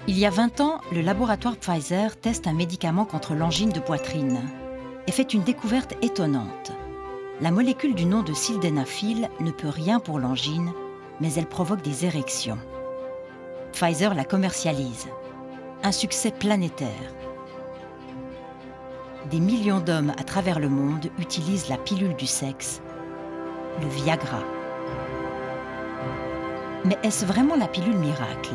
Il y a 20 ans, le laboratoire Pfizer teste un médicament contre l'angine de poitrine et fait une découverte étonnante. La molécule du nom de sildenafil ne peut rien pour l'angine, mais elle provoque des érections. Pfizer la commercialise. Un succès planétaire. Des millions d'hommes à travers le monde utilisent la pilule du sexe, le Viagra. Mais est-ce vraiment la pilule miracle ?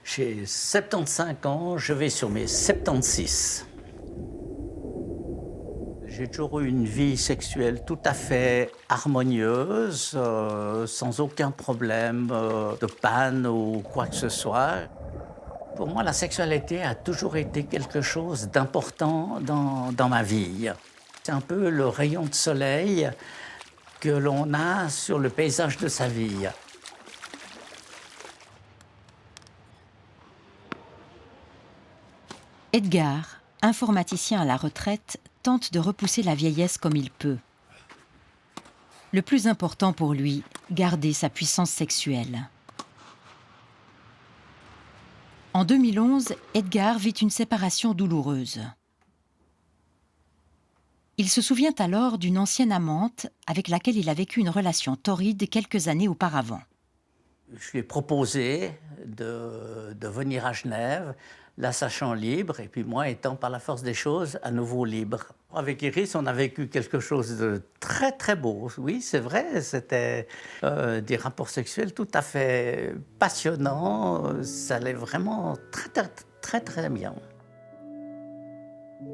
J'ai 75 ans, je vais sur mes 76. J'ai toujours eu une vie sexuelle tout à fait harmonieuse, sans aucun problème de panne ou quoi que ce soit. Pour moi, la sexualité a toujours été quelque chose d'important dans ma vie. C'est un peu le rayon de soleil que l'on a sur le paysage de sa vie. Edgar, informaticien à la retraite, tente de repousser la vieillesse comme il peut. Le plus important pour lui, garder sa puissance sexuelle. En 2011, Edgar vit une séparation douloureuse. Il se souvient alors d'une ancienne amante avec laquelle il a vécu une relation torride quelques années auparavant. Je lui ai proposé de venir à Genève, la sachant libre, et puis moi étant par la force des choses à nouveau libre. Avec Iris, on a vécu quelque chose de très très beau. Oui, c'est vrai, c'était des rapports sexuels tout à fait passionnants. Ça allait vraiment très bien.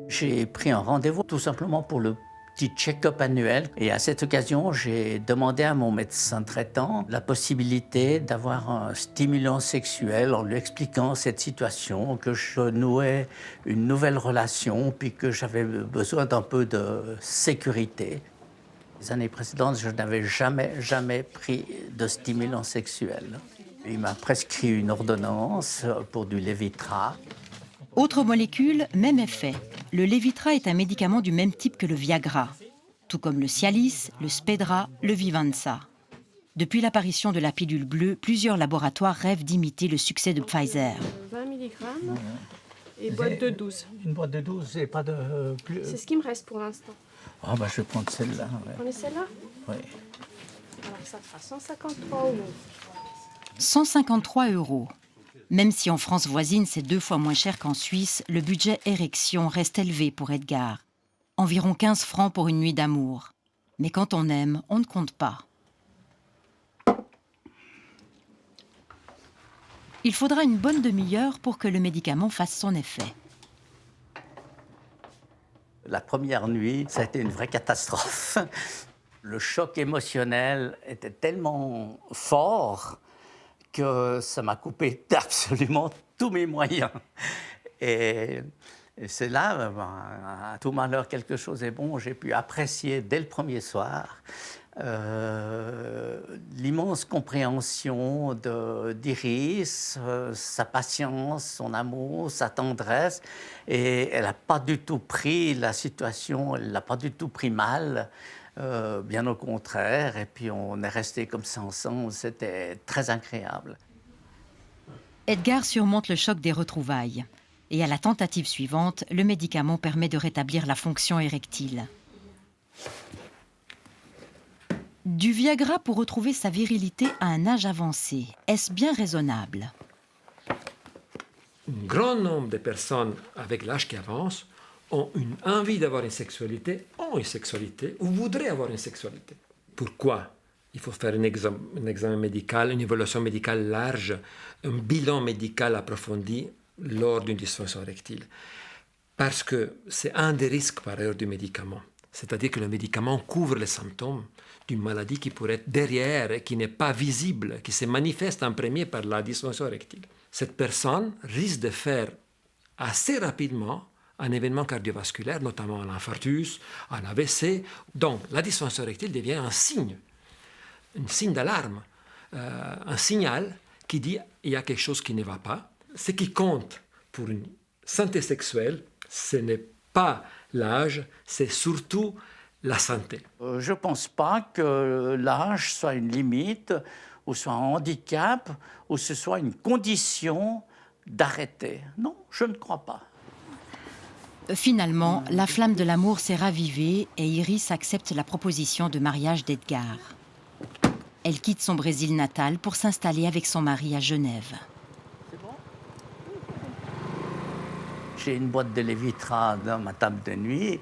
J'ai pris un rendez-vous tout simplement pour le petit check-up annuel. Et à cette occasion, j'ai demandé à mon médecin traitant la possibilité d'avoir un stimulant sexuel en lui expliquant cette situation, que je nouais une nouvelle relation, puis que j'avais besoin d'un peu de sécurité. Les années précédentes, je n'avais jamais pris de stimulant sexuel. Il m'a prescrit une ordonnance pour du Levitra. Autre molécule, même effet. Le Levitra est un médicament du même type que le Viagra, tout comme le Cialis, le Spedra, le Vivanza. Depuis l'apparition de la pilule bleue, plusieurs laboratoires rêvent d'imiter le succès de Pfizer. 20 mg et boîte de 12. Une boîte de 12 et pas de plus. C'est ce qui me reste pour l'instant. Ah bah je vais prendre celle-là. Ouais. Prenez celle-là. Oui. Alors ça fera 153 euros. 153 €. Même si en France voisine c'est 2 fois moins cher qu'en Suisse, le budget érection reste élevé pour Edgar. Environ 15 francs pour une nuit d'amour. Mais quand on aime, on ne compte pas. Il faudra une bonne demi-heure pour que le médicament fasse son effet. La première nuit, ça a été une vraie catastrophe. Le choc émotionnel était tellement fort que ça m'a coupé absolument tous mes moyens. Et c'est là, à tout malheur, quelque chose est bon. J'ai pu apprécier dès le premier soir l'immense compréhension d'Iris, sa patience, son amour, sa tendresse. Et elle n'a pas du tout pris la situation, elle ne l'a pas du tout pris mal. Bien au contraire, et puis on est restés comme ça ensemble, c'était très agréable. Edgar surmonte le choc des retrouvailles. Et à la tentative suivante, le médicament permet de rétablir la fonction érectile. Du Viagra pour retrouver sa virilité à un âge avancé, est-ce bien raisonnable ? Un grand nombre de personnes avec l'âge qui avance ont une envie d'avoir une sexualité, ont une sexualité ou voudraient avoir une sexualité. Pourquoi ? Il faut faire un examen médical, une évaluation médicale large, un bilan médical approfondi lors d'une dysfonction érectile. Parce que c'est un des risques par ailleurs du médicament. C'est-à-dire que le médicament couvre les symptômes d'une maladie qui pourrait être derrière et qui n'est pas visible, qui se manifeste en premier par la dysfonction érectile. Cette personne risque de faire assez rapidement un événement cardiovasculaire, notamment un infarctus, un AVC. Donc, la dysfonction érectile devient un signe d'alarme, un signal qui dit qu'il y a quelque chose qui ne va pas. Ce qui compte pour une santé sexuelle, ce n'est pas l'âge, c'est surtout la santé. Je ne pense pas que l'âge soit une limite, ou soit un handicap, ou ce soit une condition d'arrêter. Non, je ne crois pas. Finalement, la flamme de l'amour s'est ravivée et Iris accepte la proposition de mariage d'Edgar. Elle quitte son Brésil natal pour s'installer avec son mari à Genève. J'ai une boîte de Lévitra dans ma table de nuit.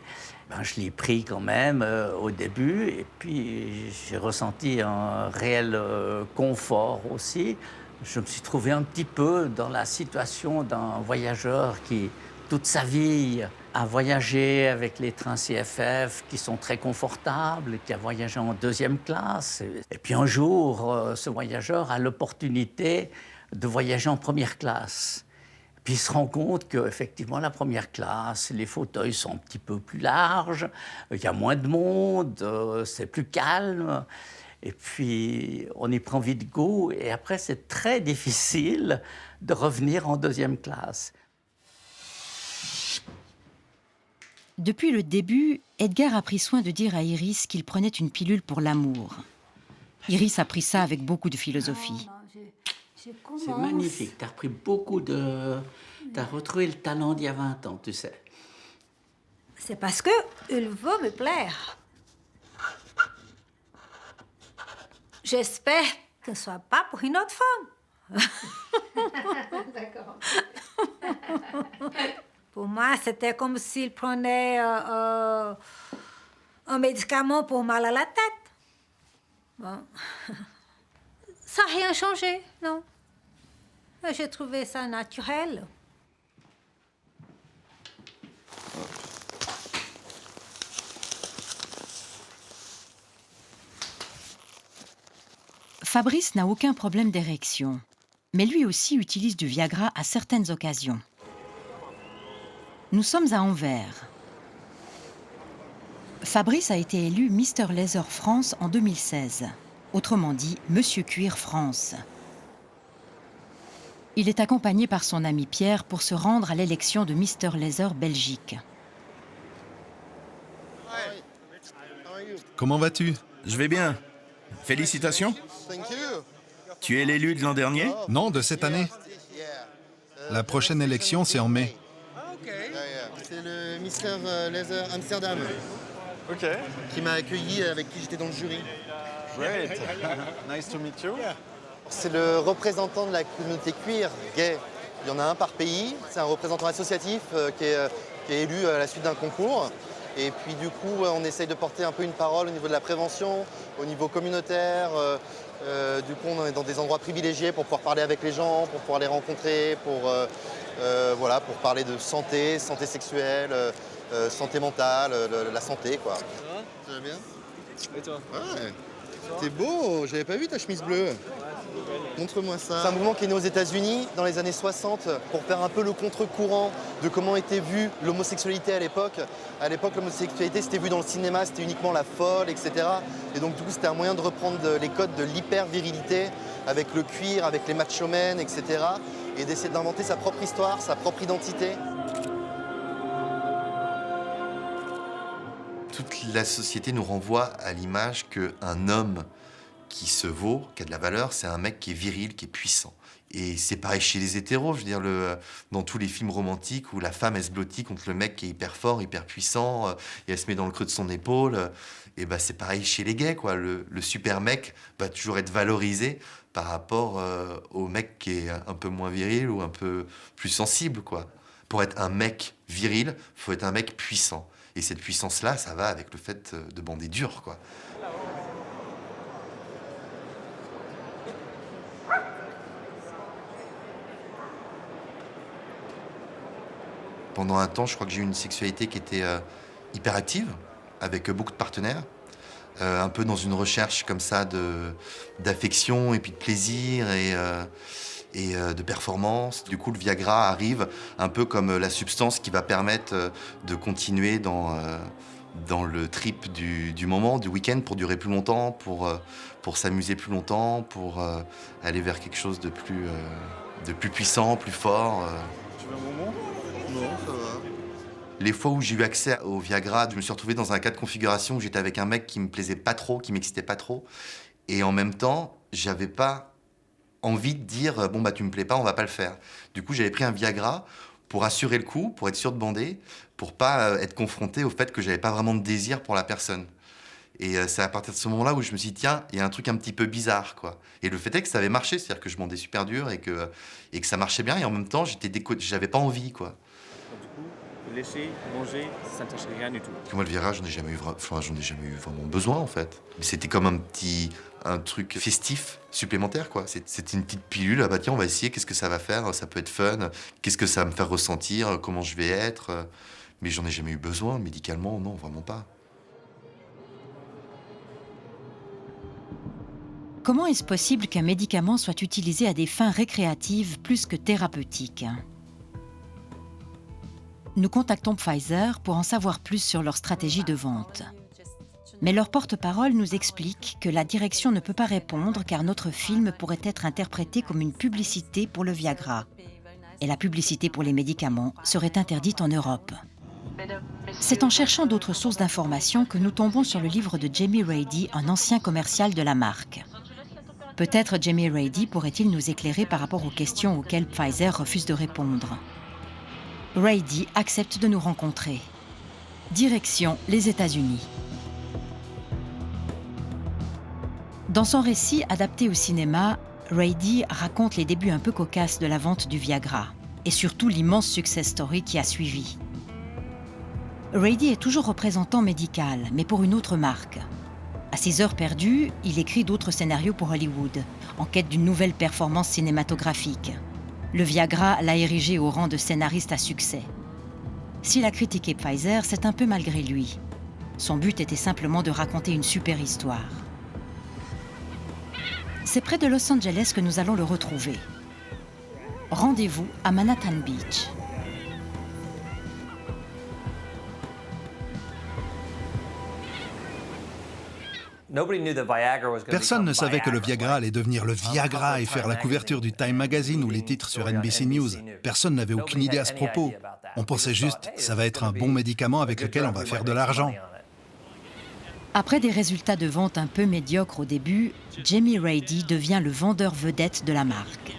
Je l'ai pris quand même au début et puis j'ai ressenti un réel confort aussi. Je me suis trouvé un petit peu dans la situation d'un voyageur qui, toute sa vie, a voyagé avec les trains CFF qui sont très confortables, qui a voyagé en 2e classe. Et puis un jour, ce voyageur a l'opportunité de voyager en 1re classe. Puis il se rend compte qu'effectivement, la 1re classe, les fauteuils sont un petit peu plus larges, il y a moins de monde, c'est plus calme. Et puis, on y prend vite goût. Et après, c'est très difficile de revenir en 2e classe. Depuis le début, Edgar a pris soin de dire à Iris qu'il prenait une pilule pour l'amour. Iris a pris ça avec beaucoup de philosophie. C'est magnifique, tu as repris beaucoup de... Tu as retrouvé le talent d'il y a 20 ans, tu sais. C'est parce que il veut me plaire. J'espère que ce ne soit pas pour une autre femme. D'accord. Pour moi, c'était comme s'il prenait un médicament pour mal à la tête. Bon. Ça n'a rien changé, non. J'ai trouvé ça naturel. Fabrice n'a aucun problème d'érection, mais lui aussi utilise du Viagra à certaines occasions. Nous sommes à Anvers. Fabrice a été élu Mr Laser France en 2016, autrement dit Monsieur Cuir France. Il est accompagné par son ami Pierre pour se rendre à l'élection de Mr Laser Belgique. Comment vas-tu? Je vais bien. Félicitations. Tu es l'élu de l'an dernier? Non, de cette année. La prochaine élection, c'est en mai. C'est le Mr Laser Amsterdam qui m'a accueilli, avec qui j'étais dans le jury. Great. Nice to meet you. C'est le représentant de la communauté queer gay. Il y en a un par pays. C'est un représentant associatif qui est élu à la suite d'un concours. Et puis du coup, on essaye de porter un peu une parole au niveau de la prévention, au niveau communautaire. Du coup, on est dans des endroits privilégiés pour pouvoir parler avec les gens, pour pouvoir les rencontrer, pour parler de santé sexuelle, santé mentale, la santé, quoi. Ça va bien? Et toi? Ouais. T'es beau, j'avais pas vu ta chemise bleue. Montre-moi ça. C'est un mouvement qui est né aux États-Unis dans les années 60 pour faire un peu le contre-courant de comment était vue l'homosexualité à l'époque. À l'époque, l'homosexualité, c'était vu dans le cinéma, c'était uniquement la folle, etc. Et donc, du coup, c'était un moyen de reprendre les codes de l'hyper-virilité avec le cuir, avec les macho-men, etc. Et d'essayer d'inventer sa propre histoire, sa propre identité. Toute la société nous renvoie à l'image qu'un homme qui se vaut, qui a de la valeur, c'est un mec qui est viril, qui est puissant. Et c'est pareil chez les hétéros, je veux dire, dans tous les films romantiques où la femme, elle se blottit contre le mec qui est hyper fort, hyper puissant, et elle se met dans le creux de son épaule. Et ben c'est pareil chez les gays, quoi. Le super mec va toujours être valorisé par rapport au mec qui est un peu moins viril ou un peu plus sensible, quoi. Pour être un mec viril, il faut être un mec puissant. Et cette puissance-là, ça va avec le fait de bander dur, quoi. Pendant un temps, je crois que j'ai eu une sexualité qui était hyper active, avec beaucoup de partenaires, un peu dans une recherche comme ça d'affection et puis de plaisir. et de performance. Du coup, le Viagra arrive un peu comme la substance qui va permettre de continuer dans le trip du moment, du week-end, pour durer plus longtemps, pour s'amuser plus longtemps, pour aller vers quelque chose de plus puissant, plus fort. Tu veux un moment? Non, ça va. Les fois où j'ai eu accès au Viagra, je me suis retrouvé dans un cas de configuration où j'étais avec un mec qui me plaisait pas trop, qui m'excitait pas trop. Et en même temps, j'avais pas envie de dire « bon, bah tu me plais pas, on va pas le faire ». Du coup, j'avais pris un Viagra pour assurer le coup, pour être sûr de bander, pour pas être confronté au fait que j'avais pas vraiment de désir pour la personne. Et c'est à partir de ce moment-là où je me suis dit, tiens, il y a un truc un petit peu bizarre, quoi. Et le fait est que ça avait marché, c'est-à-dire que je bandais super dur et que ça marchait bien, et en même temps, j'avais pas envie, quoi. Du coup, lécher, manger, ça ne t'achète rien du tout. Moi, le Viagra, j'en ai jamais eu vraiment besoin, en fait. C'était comme un truc festif supplémentaire, quoi. C'était une petite pilule, ah bah tiens, on va essayer, qu'est-ce que ça va faire, ça peut être fun, qu'est-ce que ça va me faire ressentir, comment je vais être. Mais j'en ai jamais eu besoin, médicalement, non, vraiment pas. Comment est-ce possible qu'un médicament soit utilisé à des fins récréatives plus que thérapeutiques? Nous contactons Pfizer pour en savoir plus sur leur stratégie de vente. Mais leur porte-parole nous explique que la direction ne peut pas répondre car notre film pourrait être interprété comme une publicité pour le Viagra. Et la publicité pour les médicaments serait interdite en Europe. C'est en cherchant d'autres sources d'informations que nous tombons sur le livre de Jamie Rady, un ancien commercial de la marque. Peut-être Jamie Rady pourrait-il nous éclairer par rapport aux questions auxquelles Pfizer refuse de répondre. Rady accepte de nous rencontrer. Direction les États-Unis. Dans son récit adapté au cinéma, Rady raconte les débuts un peu cocasses de la vente du Viagra et surtout l'immense success story qui a suivi. Rady est toujours représentant médical, mais pour une autre marque. À ses heures perdues, il écrit d'autres scénarios pour Hollywood, en quête d'une nouvelle performance cinématographique. Le Viagra l'a érigé au rang de scénariste à succès. S'il a critiqué Pfizer, c'est un peu malgré lui. Son but était simplement de raconter une super histoire. C'est près de Los Angeles que nous allons le retrouver. Rendez-vous à Manhattan Beach. Personne ne savait que le Viagra allait devenir le Viagra et faire la couverture du Time Magazine ou les titres sur NBC News. Personne n'avait aucune idée à ce propos. On pensait juste, ça va être un bon médicament avec lequel on va faire de l'argent. Après des résultats de vente un peu médiocres au début, Jamie Rady devient le vendeur vedette de la marque.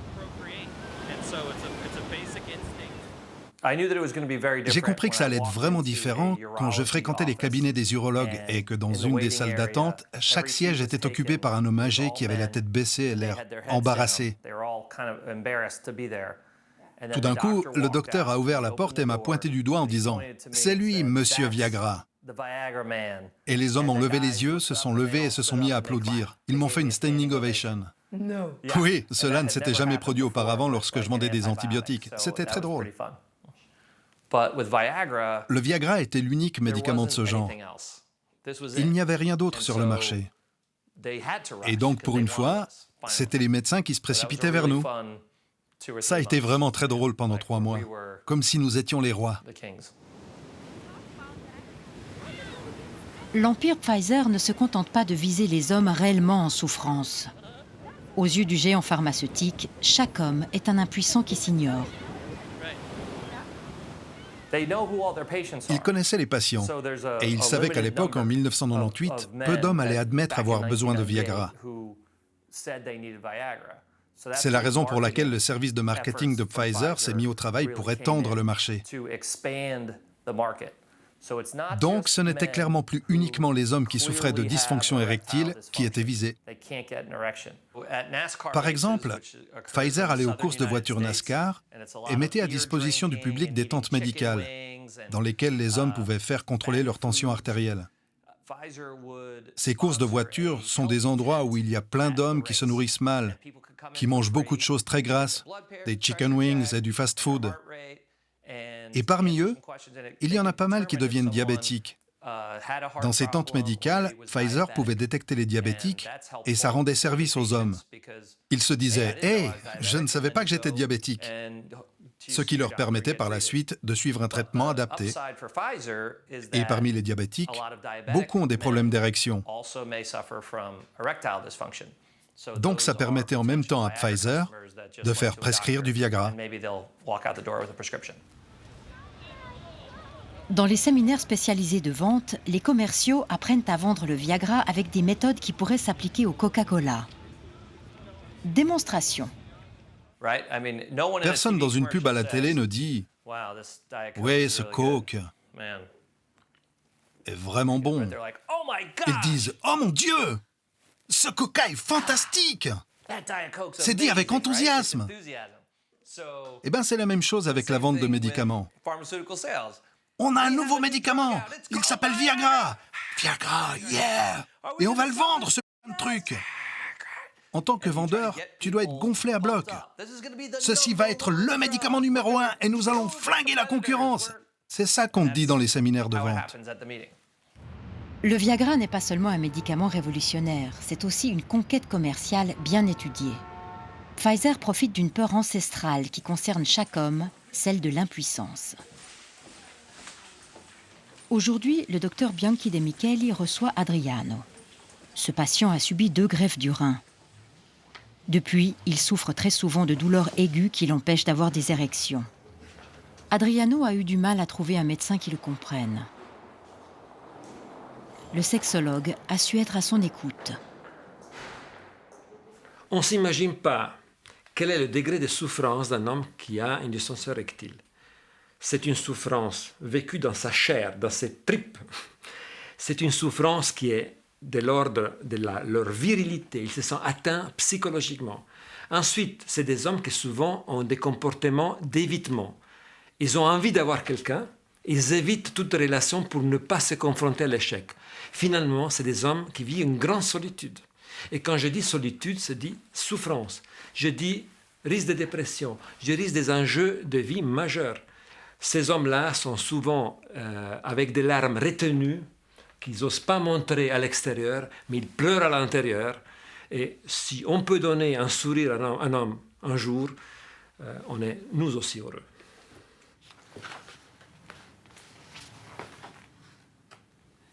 J'ai compris que ça allait être vraiment différent quand je fréquentais les cabinets des urologues et que dans une des salles d'attente, chaque siège était occupé par un homme âgé qui avait la tête baissée et l'air embarrassé. Tout d'un coup, le docteur a ouvert la porte et m'a pointé du doigt en disant « C'est lui, Monsieur Viagra ». Et les hommes ont levé les yeux, se sont levés et se sont mis à applaudir. Ils m'ont fait une standing ovation. Oui, cela ne s'était jamais produit auparavant lorsque je vendais des antibiotiques. C'était très drôle. Le Viagra était l'unique médicament de ce genre. Il n'y avait rien d'autre sur le marché. Et donc, pour une fois, c'était les médecins qui se précipitaient vers nous. Ça a été vraiment très drôle pendant 3 mois, comme si nous étions les rois. L'empire Pfizer ne se contente pas de viser les hommes réellement en souffrance. Aux yeux du géant pharmaceutique, chaque homme est un impuissant qui s'ignore. Ils connaissaient les patients et ils savaient qu'à l'époque, en 1998, peu d'hommes allaient admettre avoir besoin de Viagra. C'est la raison pour laquelle le service de marketing de Pfizer s'est mis au travail pour étendre le marché. Donc, ce n'était clairement plus uniquement les hommes qui souffraient de dysfonction érectile qui étaient visés. Par exemple, Pfizer allait aux courses de voitures NASCAR et mettait à disposition du public des tentes médicales dans lesquelles les hommes pouvaient faire contrôler leur tension artérielle. Ces courses de voitures sont des endroits où il y a plein d'hommes qui se nourrissent mal, qui mangent beaucoup de choses très grasses, des chicken wings et du fast-food. Et parmi eux, il y en a pas mal qui deviennent diabétiques. Dans ses tentes médicales, Pfizer pouvait détecter les diabétiques et ça rendait service aux hommes. Ils se disaient « Hey, je ne savais pas que j'étais diabétique », ce qui leur permettait par la suite de suivre un traitement adapté. Et parmi les diabétiques, beaucoup ont des problèmes d'érection. Donc ça permettait en même temps à Pfizer de faire prescrire du Viagra. Dans les séminaires spécialisés de vente, les commerciaux apprennent à vendre le Viagra avec des méthodes qui pourraient s'appliquer au Coca-Cola. Démonstration. Personne dans une pub à la télé ne dit « Ouais, ce Coke est vraiment bon ». Ils disent « Oh mon Dieu, ce Coca est fantastique !» C'est dit avec enthousiasme. Eh bien, c'est la même chose avec la vente de médicaments. On a un nouveau médicament, il s'appelle Viagra. Viagra, yeah! Et on va le vendre, ce truc. En tant que vendeur, tu dois être gonflé à bloc. Ceci va être le médicament numéro 1 et nous allons flinguer la concurrence. C'est ça qu'on te dit dans les séminaires de vente. Le Viagra n'est pas seulement un médicament révolutionnaire, c'est aussi une conquête commerciale bien étudiée. Pfizer profite d'une peur ancestrale qui concerne chaque homme, celle de l'impuissance. Aujourd'hui, le docteur Bianchi De Micheli reçoit Adriano. Ce patient a subi 2 greffes du rein. Depuis, il souffre très souvent de douleurs aiguës qui l'empêchent d'avoir des érections. Adriano a eu du mal à trouver un médecin qui le comprenne. Le sexologue a su être à son écoute. On ne s'imagine pas quel est le degré de souffrance d'un homme qui a une dysfonction érectile. C'est une souffrance vécue dans sa chair, dans ses tripes. C'est une souffrance qui est de l'ordre de leur virilité. Ils se sentent atteints psychologiquement. Ensuite, c'est des hommes qui souvent ont des comportements d'évitement. Ils ont envie d'avoir quelqu'un, ils évitent toute relation pour ne pas se confronter à l'échec. Finalement, c'est des hommes qui vivent une grande solitude. Et quand je dis solitude, je dis souffrance. Je dis risque de dépression. Je risque des enjeux de vie majeurs. Ces hommes-là sont souvent avec des larmes retenues qu'ils n'osent pas montrer à l'extérieur, mais ils pleurent à l'intérieur. Et si on peut donner un sourire à un homme un jour, on est nous aussi heureux.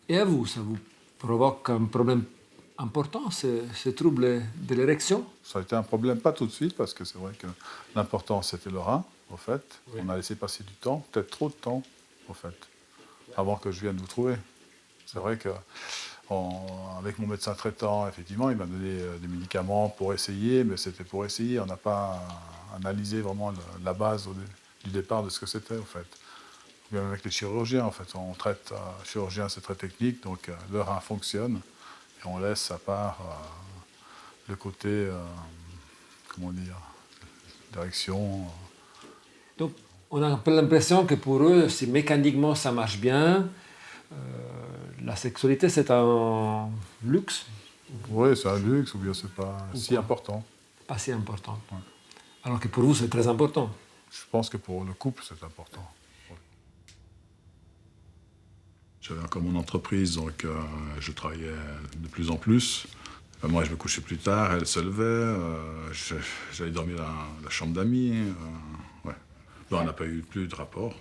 Et à vous, ça vous provoque un problème important, ces troubles de l'érection? Ça a été un problème, pas tout de suite, parce que c'est vrai que l'important, c'était le rein, au fait. Oui. On a laissé passer du temps, peut-être trop de temps, au fait, avant que je vienne vous trouver. C'est vrai que, avec mon médecin traitant, effectivement, il m'a donné des médicaments pour essayer, mais c'était pour essayer. On n'a pas analysé vraiment la base du départ de ce que c'était, au fait. Même avec les chirurgiens, en fait. On traite, chirurgien, c'est très technique, donc le rein fonctionne. Et on laisse à part le côté, comment dire, d'érection. Donc, on a un peu l'impression que pour eux, si mécaniquement ça marche bien, la sexualité c'est un luxe. Oui, c'est un luxe, ou bien c'est pas si important. Pas si important. Ouais. Alors que pour vous, c'est très important. Je pense que pour le couple, c'est important. Ouais. J'avais encore mon entreprise, donc je travaillais de plus en plus. Moi, je me couchais plus tard, elle se levait, j'allais dormir dans la chambre d'amis. Ouais. Ben, on n'a pas eu plus de rapport.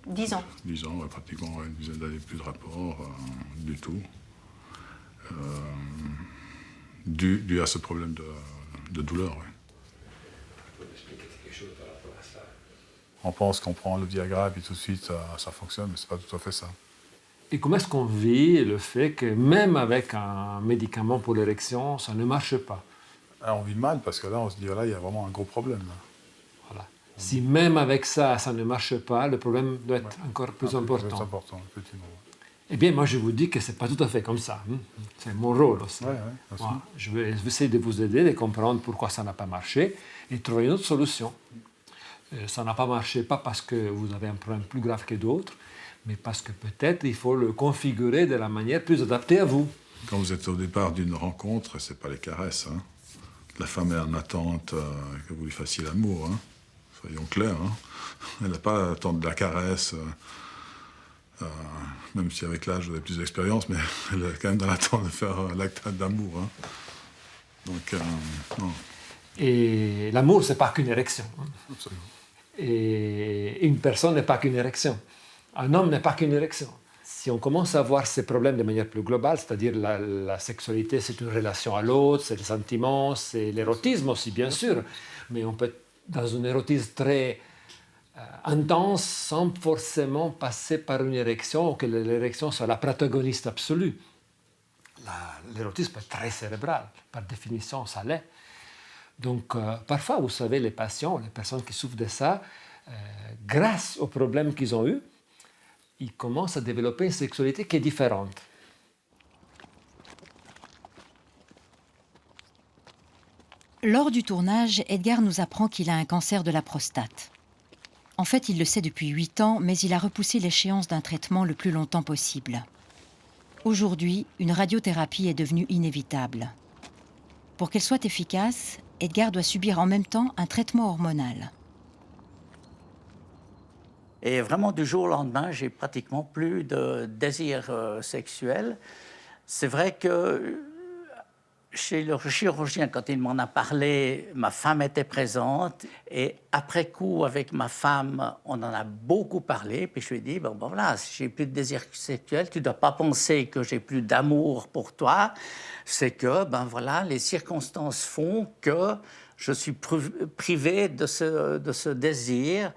10 ans. 10 ans, ouais, pratiquement, ouais, une dizaine d'années, plus de rapport du tout. Dû à ce problème de douleur, oui. On pense qu'on prend le Viagra et puis tout de suite ça fonctionne, mais c'est pas tout à fait ça. Et comment est-ce qu'on vit le fait que même avec un médicament pour l'érection, ça ne marche pas? Alors, on vit mal parce que là, on se dit, là, il y a vraiment un gros problème. Là. Voilà. Si même avec ça, ça ne marche pas, le problème doit être encore plus important. Plus important, effectivement. Eh bien, moi, je vous dis que ce n'est pas tout à fait comme ça. C'est mon rôle aussi. Moi, je vais essayer de vous aider, de comprendre pourquoi ça n'a pas marché et de trouver une autre solution. Ça n'a pas marché, pas parce que vous avez un problème plus grave que d'autres, mais parce que peut-être il faut le configurer de la manière plus adaptée à vous. Quand vous êtes au départ d'une rencontre, ce n'est pas les caresses. Hein. La femme est en attente que vous lui fassiez l'amour. Hein. Soyons clairs. Hein. Elle n'a pas à attendre de la caresse. Même si avec l'âge, vous avez plus d'expérience, mais elle est quand même dans l'attente de faire l'acte d'amour. Hein. Donc, non. Et l'amour, c'est pas qu'une érection. Absolument. Et une personne n'est pas qu'une érection. Un homme n'est pas qu'une érection. Si on commence à voir ces problèmes de manière plus globale, c'est-à-dire la sexualité, c'est une relation à l'autre, c'est le sentiment, c'est l'érotisme aussi, bien sûr. Mais on peut être dans un érotisme très intense sans forcément passer par une érection ou que l'érection soit la protagoniste absolue. L'érotisme est très cérébral, par définition, ça l'est. Donc, parfois, vous savez, les patients, les personnes qui souffrent de ça, grâce aux problèmes qu'ils ont eus, ils commencent à développer une sexualité qui est différente. Lors du tournage, Edgar nous apprend qu'il a un cancer de la prostate. En fait, il le sait depuis 8 ans, mais il a repoussé l'échéance d'un traitement le plus longtemps possible. Aujourd'hui, une radiothérapie est devenue inévitable. Pour qu'elle soit efficace, Edgar doit subir en même temps un traitement hormonal. Et vraiment, du jour au lendemain, j'ai pratiquement plus de désir sexuel. C'est vrai que chez le chirurgien, quand il m'en a parlé, ma femme était présente. Et après coup, avec ma femme, on en a beaucoup parlé. Puis je lui ai dit, bon voilà, si j'ai plus de désir sexuel, tu ne dois pas penser que j'ai plus d'amour pour toi. C'est que, ben voilà, les circonstances font que je suis privé de ce désir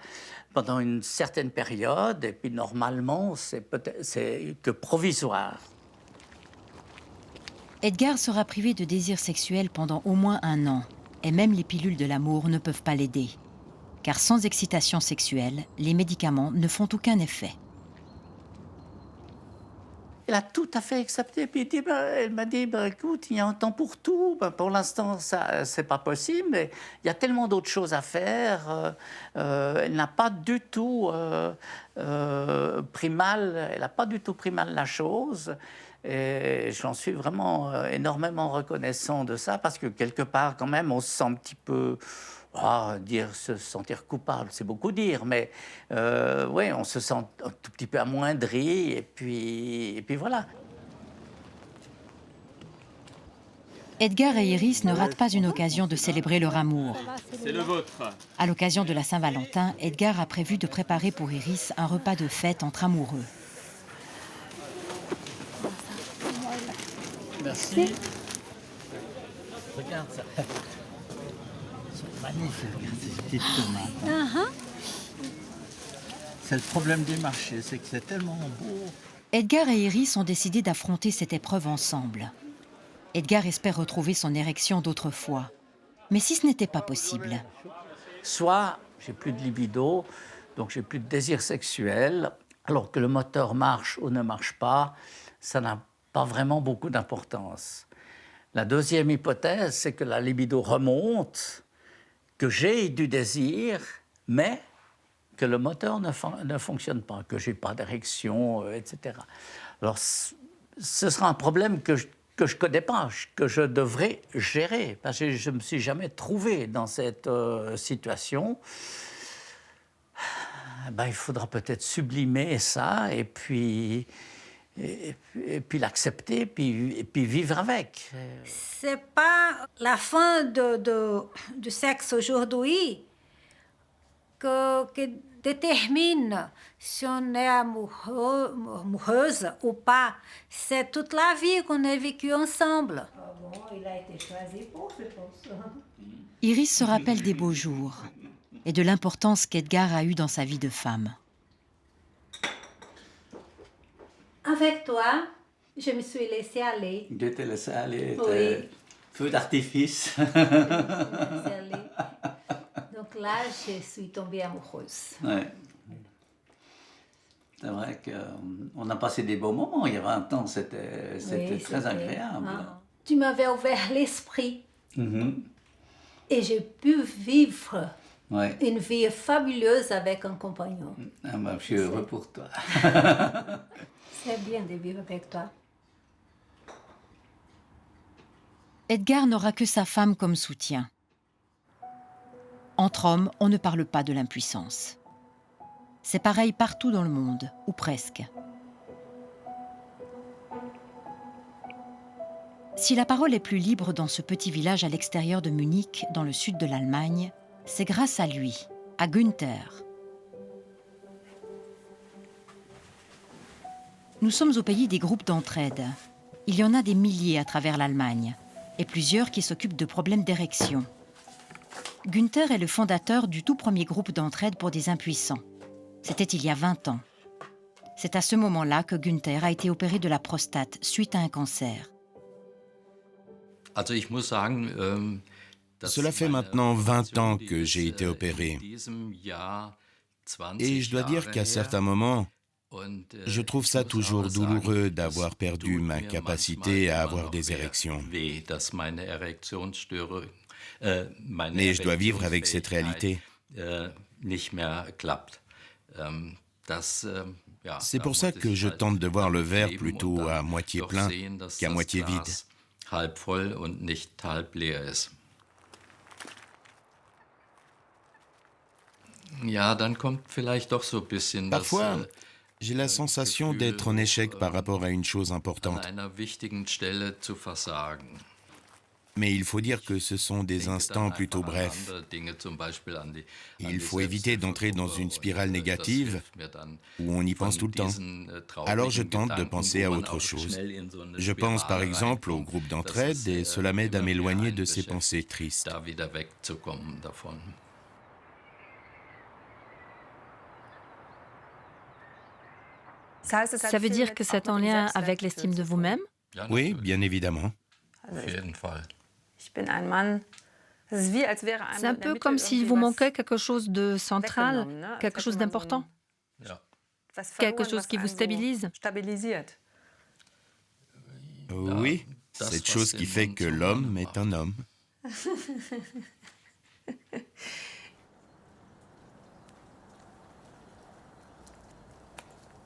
pendant une certaine période. Et puis normalement, c'est que provisoire. Edgar sera privé de désir sexuel pendant au moins 1 an, et même les pilules de l'amour ne peuvent pas l'aider. Car sans excitation sexuelle, les médicaments ne font aucun effet. Elle a tout à fait accepté. Puis elle m'a dit, écoute, il y a un temps pour tout. Pour l'instant, ça, c'est pas possible, mais il y a tellement d'autres choses à faire. Elle n'a pas du tout pris mal. Elle n'a pas du tout pris mal la chose. Et j'en suis vraiment énormément reconnaissant de ça, parce que quelque part, quand même, on se sent un petit peu... se sentir coupable, c'est beaucoup dire, mais ouais, on se sent un tout petit peu amoindri, et puis voilà. Edgar et Iris ne ratent pas une occasion de célébrer leur amour. C'est le vôtre. À l'occasion de la Saint-Valentin, Edgar a prévu de préparer pour Iris un repas de fête entre amoureux. Merci. Regarde ça. C'est magnifique, ces petites tomates. C'est le problème du marché, c'est que c'est tellement beau. Edgar et Iris ont décidé d'affronter cette épreuve ensemble. Edgar espère retrouver son érection d'autrefois. Mais si ce n'était pas possible? Soit j'ai plus de libido, donc j'ai plus de désir sexuel, alors que le moteur marche ou ne marche pas, ça n'a pas vraiment beaucoup d'importance. La deuxième hypothèse, c'est que la libido remonte, que j'ai du désir, mais que le moteur ne fonctionne pas, que je n'ai pas d'érection, etc. Alors, ce sera un problème que je ne connais pas, que je devrais gérer, parce que je ne me suis jamais trouvé dans cette situation. Ben, il faudra peut-être sublimer ça, et puis l'accepter, et puis vivre avec. C'est pas la fin du sexe aujourd'hui que détermine si on est amoureuse ou pas. C'est toute la vie qu'on a vécue ensemble. Ah bon, il a été choisi pour, je pense. Iris se rappelle des beaux jours et de l'importance qu'Edgar a eue dans sa vie de femme. Avec toi, je me suis laissée aller. Je t'ai laissé aller, Oui. Feu d'artifice. Je me suis laissée aller. Donc là, je suis tombée amoureuse. Ouais. C'est vrai qu'on a passé des beaux moments. Il y a 20 ans, c'était très agréable. Tu m'avais ouvert l'esprit. Mm-hmm. Et j'ai pu vivre Ouais. une vie fabuleuse avec un compagnon. Ah ben, je suis heureux pour toi. C'est bien de vivre avec toi. Edgar n'aura que sa femme comme soutien. Entre hommes, on ne parle pas de l'impuissance. C'est pareil partout dans le monde, ou presque. Si la parole est plus libre dans ce petit village à l'extérieur de Munich, dans le sud de l'Allemagne, c'est grâce à lui, à Günther. Nous sommes au pays des groupes d'entraide. Il y en a des milliers à travers l'Allemagne, et plusieurs qui s'occupent de problèmes d'érection. Günther est le fondateur du tout premier groupe d'entraide pour des impuissants. C'était il y a 20 ans. C'est à ce moment-là que Günther a été opéré de la prostate suite à un cancer. Cela fait maintenant 20 ans que j'ai été opéré. Et je dois dire qu'à certains moments, je trouve ça toujours douloureux d'avoir perdu ma capacité à avoir des érections. Mais je dois vivre avec cette réalité. C'est pour ça que je tente de voir le verre plutôt à moitié plein qu'à moitié vide. Parfois, j'ai la sensation d'être en échec par rapport à une chose importante. Mais il faut dire que ce sont des instants plutôt brefs. Il faut éviter d'entrer dans une spirale négative où on y pense tout le temps. Alors je tente de penser à autre chose. Je pense par exemple au groupe d'entraide et cela m'aide à m'éloigner de ces pensées tristes. Ça veut dire que c'est en lien avec l'estime de vous-même? Oui, bien évidemment. C'est un peu comme s'il vous manquait quelque chose de central, quelque chose d'important. Quelque chose qui vous stabilise. Oui, cette chose qui fait que l'homme est un homme.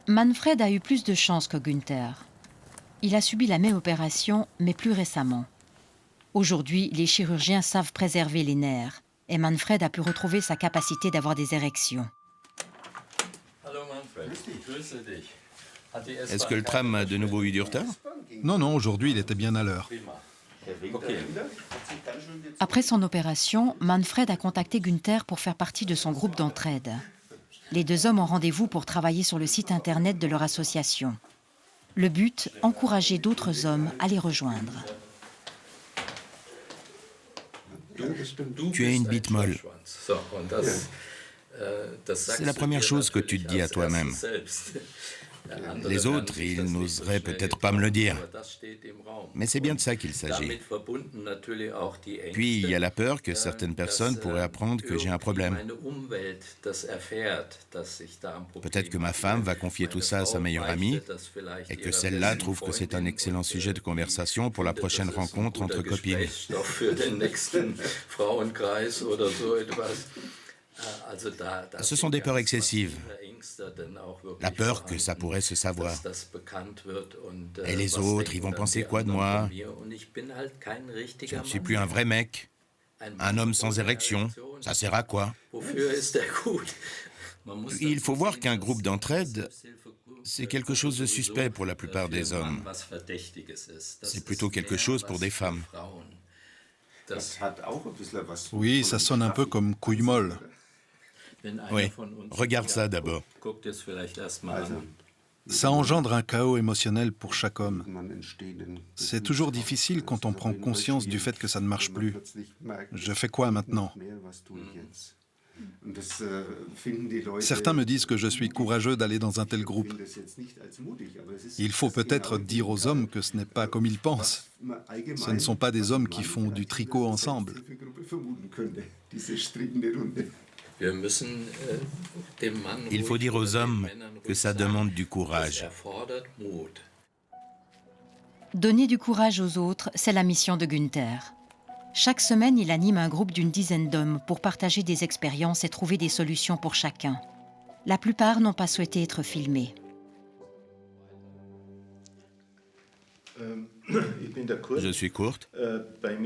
Manfred a eu plus de chance que Günther. Il a subi la même opération, mais plus récemment. Aujourd'hui, les chirurgiens savent préserver les nerfs et Manfred a pu retrouver sa capacité d'avoir des érections. Est-ce que le tram a de nouveau eu du retard? Non, aujourd'hui, il était bien à l'heure. Après son opération, Manfred a contacté Günther pour faire partie de son groupe d'entraide. Les deux hommes ont rendez-vous pour travailler sur le site internet de leur association. Le but, encourager d'autres hommes à les rejoindre. Tu as une bite molle. C'est la première chose que tu te dis à toi-même. Les autres, ils n'oseraient peut-être pas me le dire. Mais c'est bien de ça qu'il s'agit. Puis, il y a la peur que certaines personnes pourraient apprendre que j'ai un problème. Peut-être que ma femme va confier tout ça à sa meilleure amie et que celle-là trouve que c'est un excellent sujet de conversation pour la prochaine rencontre entre copines. Ce sont des peurs excessives. La peur que ça pourrait se savoir. Et les autres, ils vont penser quoi de moi? Je ne suis plus un vrai mec. Un homme sans érection, ça sert à quoi? Il faut voir qu'un groupe d'entraide, c'est quelque chose de suspect pour la plupart des hommes. C'est plutôt quelque chose pour des femmes. Oui, ça sonne un peu comme couille molle. Oui, regarde ça d'abord. Ça engendre un chaos émotionnel pour chaque homme. C'est toujours difficile quand on prend conscience du fait que ça ne marche plus. Je fais quoi maintenant? Certains me disent que je suis courageux d'aller dans un tel groupe. Il faut peut-être dire aux hommes que ce n'est pas comme ils pensent. Ce ne sont pas des hommes qui font du tricot ensemble. Il faut dire aux hommes que ça demande du courage. Donner du courage aux autres, c'est la mission de Günther. Chaque semaine, il anime un groupe d'une dizaine d'hommes pour partager des expériences et trouver des solutions pour chacun. La plupart n'ont pas souhaité être filmés. Je suis courte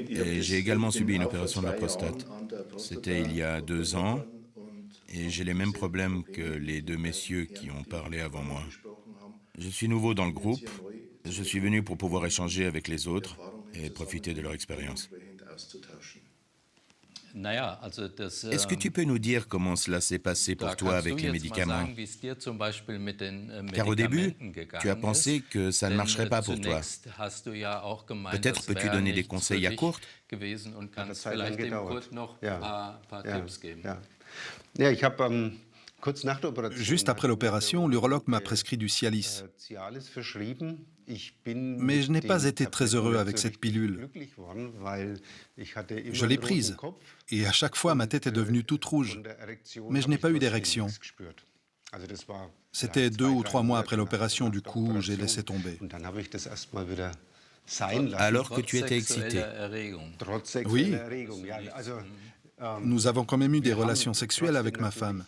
et j'ai également subi une opération de la prostate. C'était il y a 2 ans et j'ai les mêmes problèmes que les 2 messieurs qui ont parlé avant moi. Je suis nouveau dans le groupe, je suis venu pour pouvoir échanger avec les autres et profiter de leur expérience. Est-ce que tu peux nous dire comment cela s'est passé pour toi avec les médicaments? Car au début, tu as pensé que ça ne marcherait pas pour toi. Peut-être peux-tu donner des conseils à court? Juste après l'opération, l'urologue m'a prescrit du Cialis. Mais je n'ai pas été très heureux avec cette pilule. Je l'ai prise et à chaque fois ma tête est devenue toute rouge. Mais je n'ai pas eu d'érection. C'était 2 ou 3 mois après l'opération, du coup j'ai laissé tomber. Alors que tu étais excité? Oui. Nous avons quand même eu des relations sexuelles avec ma femme,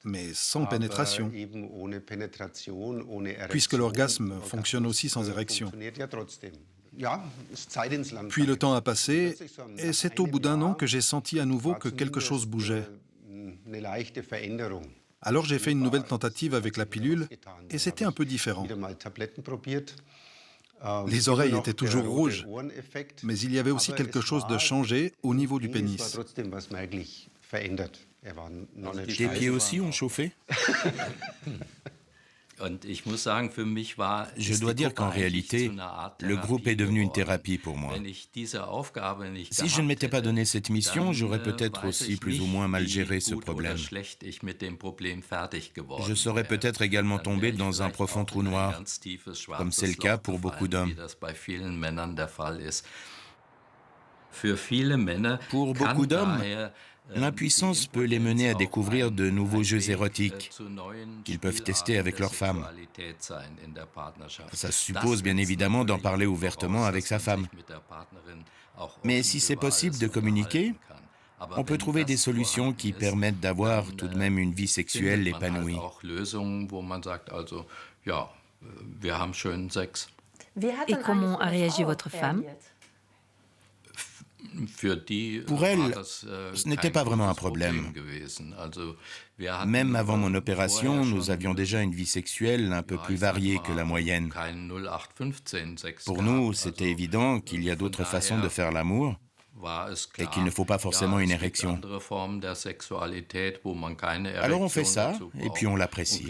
mais sans pénétration, puisque l'orgasme fonctionne aussi sans érection. Puis le temps a passé, et c'est au bout d'un an que j'ai senti à nouveau que quelque chose bougeait. Alors j'ai fait une nouvelle tentative avec la pilule, et c'était un peu différent. Les oreilles étaient toujours rouges, mais il y avait aussi quelque chose de changé au niveau du pénis. Tes pieds aussi ont chauffé? Je dois dire qu'en réalité, le groupe est devenu une thérapie pour moi. Si je ne m'étais pas donné cette mission, j'aurais peut-être aussi plus ou moins mal géré ce problème. Je serais peut-être également tombé dans un profond trou noir, comme c'est le cas pour beaucoup d'hommes. Pour beaucoup d'hommes, l'impuissance peut les mener à découvrir de nouveaux jeux érotiques qu'ils peuvent tester avec leur femme. Ça suppose bien évidemment d'en parler ouvertement avec sa femme. Mais si c'est possible de communiquer, on peut trouver des solutions qui permettent d'avoir tout de même une vie sexuelle épanouie. Et comment a réagi votre femme? Pour elle, ce n'était pas vraiment un problème. Même avant mon opération, nous avions déjà une vie sexuelle un peu plus variée que la moyenne. Pour nous, c'était évident qu'il y a d'autres façons de faire l'amour et qu'il ne faut pas forcément une érection. Alors on fait ça et puis on l'apprécie.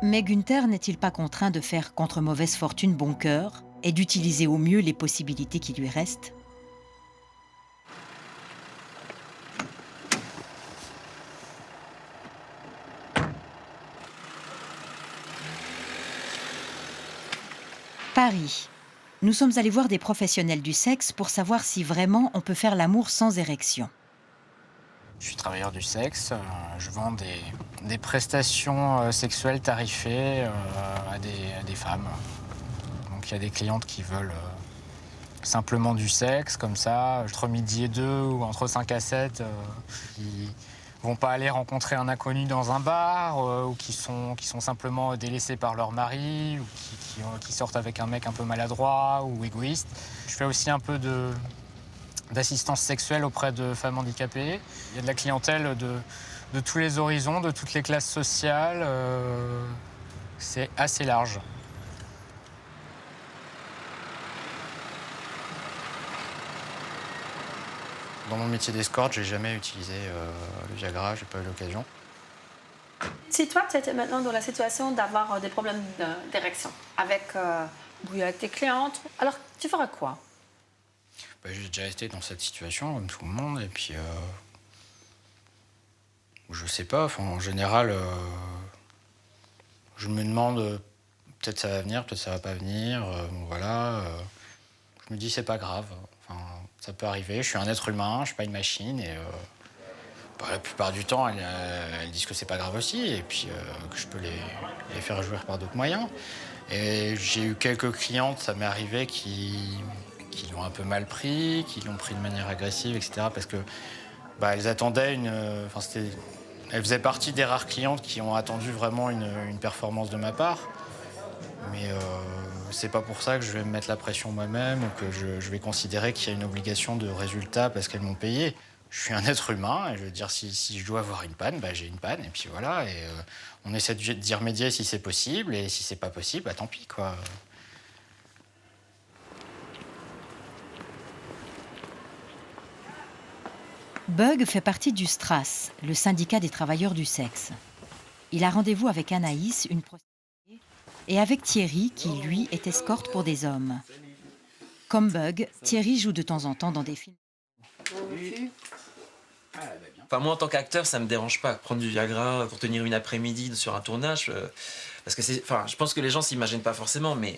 Mais Günther n'est-il pas contraint de faire contre mauvaise fortune bon cœur et d'utiliser au mieux les possibilités qui lui restent? Paris. Nous sommes allés voir des professionnels du sexe pour savoir si vraiment on peut faire l'amour sans érection. Je suis travailleur du sexe, je vends des prestations sexuelles tarifées à des femmes. Donc il y a des clientes qui veulent simplement du sexe, comme ça, entre midi et 2 ou entre 5 à 7. Ils vont pas aller rencontrer un inconnu dans un bar ou qui sont simplement délaissés par leur mari ou qui sortent avec un mec un peu maladroit ou égoïste. Je fais aussi un peu d'assistance sexuelle auprès de femmes handicapées. Il y a de la clientèle de tous les horizons, de toutes les classes sociales. C'est assez large. Dans mon métier d'escorte, j'ai jamais utilisé le Viagra, j'ai pas eu l'occasion. Si toi, tu étais maintenant dans la situation d'avoir des problèmes d'érection avec tes clientes, alors tu feras quoi? J'ai déjà été dans cette situation, comme tout le monde, et puis je sais pas, en général, je me demande, peut-être ça va venir, peut-être ça va pas venir, voilà. Je me dis, c'est pas grave, ça peut arriver, je suis un être humain, je suis pas une machine, et la plupart du temps, elles disent que c'est pas grave aussi, et puis que je peux les faire jouir par d'autres moyens. Et j'ai eu quelques clientes, ça m'est arrivé, qui l'ont un peu mal pris, qui l'ont pris de manière agressive, etc. Parce que elles attendaient elles faisaient partie des rares clientes qui ont attendu vraiment une performance de ma part. Mais c'est pas pour ça que je vais me mettre la pression moi-même ou que je vais considérer qu'il y a une obligation de résultat parce qu'elles m'ont payé. Je suis un être humain et je veux dire, si je dois avoir une panne, j'ai une panne et puis voilà. Et on essaie d'y remédier si c'est possible et si c'est pas possible, tant pis, quoi. Bug fait partie du STRAS, le syndicat des travailleurs du sexe. Il a rendez-vous avec Anaïs, une prostituée, et avec Thierry, qui, lui, est escorte pour des hommes. Comme Bug, Thierry joue de temps en temps dans des films. Enfin, moi, en tant qu'acteur, ça me dérange pas. Prendre du Viagra pour tenir une après-midi sur un tournage, parce que je pense que les gens s'imaginent pas forcément, mais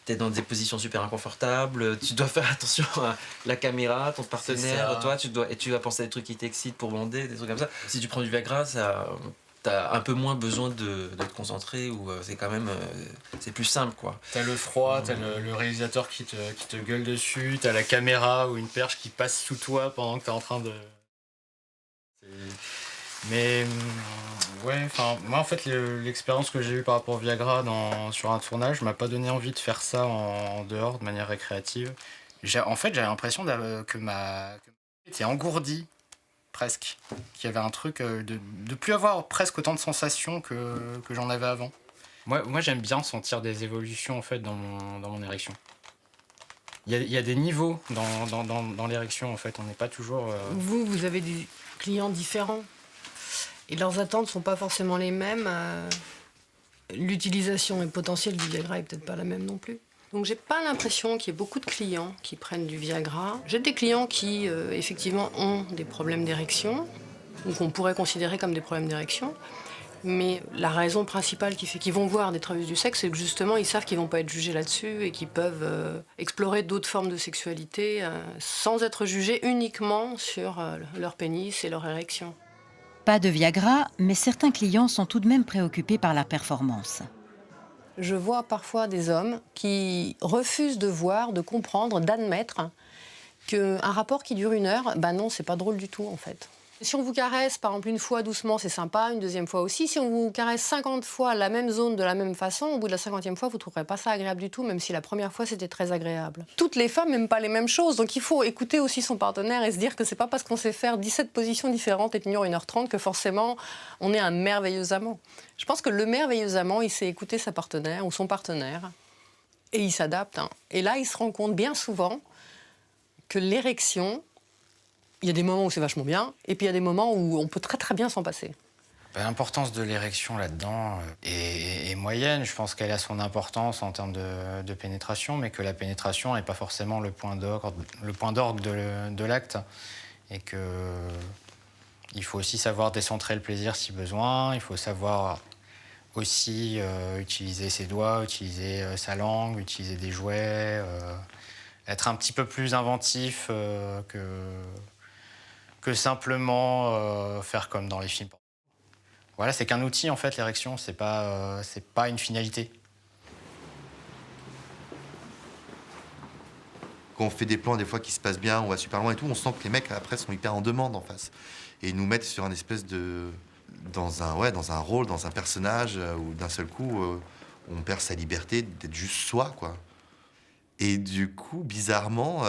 t'es dans des positions super inconfortables, tu dois faire attention à la caméra, ton partenaire, toi, tu vas penser à des trucs qui t'excitent pour bander, des trucs comme ça. Si tu prends du Viagra, t'as un peu moins besoin de te concentrer, ou c'est quand même c'est plus simple, quoi. T'as le froid, t'as le réalisateur qui te gueule dessus, t'as la caméra ou une perche qui passe sous toi pendant que t'es en train de... Mais ouais, enfin moi en fait l'expérience que j'ai eue par rapport au Viagra sur un tournage m'a pas donné envie de faire ça en dehors de manière récréative. En fait j'avais l'impression que ma était engourdie presque, qu'il y avait un truc de plus avoir presque autant de sensations que j'en avais avant. Moi j'aime bien sentir des évolutions en fait dans mon érection. Il y a des niveaux dans l'érection en fait, on n'est pas toujours... Vous avez des clients différents et leurs attentes ne sont pas forcément les mêmes. L'utilisation et le potentiel du Viagra est peut-être pas la même non plus. Donc j'ai pas l'impression qu'il y ait beaucoup de clients qui prennent du Viagra. J'ai des clients qui effectivement ont des problèmes d'érection ou qu'on pourrait considérer comme des problèmes d'érection. Mais la raison principale qui fait qu'ils vont voir des travailleuses du sexe, c'est que justement, ils savent qu'ils ne vont pas être jugés là-dessus et qu'ils peuvent explorer d'autres formes de sexualité sans être jugés uniquement sur leur pénis et leur érection. Pas de Viagra, mais certains clients sont tout de même préoccupés par la performance. Je vois parfois des hommes qui refusent de voir, de comprendre, d'admettre qu'un rapport qui dure 1 heure, ben non, c'est pas drôle du tout en fait. Si on vous caresse, par exemple, 1 fois doucement, c'est sympa, une 2e fois aussi. Si on vous caresse 50 fois la même zone de la même façon, au bout de la 50e fois, vous ne trouverez pas ça agréable du tout, même si la première fois, c'était très agréable. Toutes les femmes n'aiment pas les mêmes choses, donc il faut écouter aussi son partenaire et se dire que c'est pas parce qu'on sait faire 17 positions différentes et tenir 1h30 que forcément, on est un merveilleux amant. Je pense que le merveilleux amant, il sait écouter sa partenaire ou son partenaire et il s'adapte. Et là, il se rend compte bien souvent que l'érection... Il y a des moments où c'est vachement bien, et puis il y a des moments où on peut très très bien s'en passer. L'importance de l'érection là-dedans est moyenne. Je pense qu'elle a son importance en termes de pénétration, mais que la pénétration n'est pas forcément le point d'orgue de l'acte. Et qu'il faut aussi savoir décentrer le plaisir si besoin, il faut savoir aussi utiliser ses doigts, utiliser sa langue, utiliser des jouets, être un petit peu plus inventif que simplement faire comme dans les films. Voilà, c'est qu'un outil en fait, l'érection, c'est pas une finalité. Quand on fait des plans des fois qui se passent bien, on va super loin et tout, on sent que les mecs après sont hyper en demande en face. Et ils nous mettent sur un espèce de... dans un rôle, dans un personnage où d'un seul coup, on perd sa liberté d'être juste soi, quoi. Et du coup, bizarrement,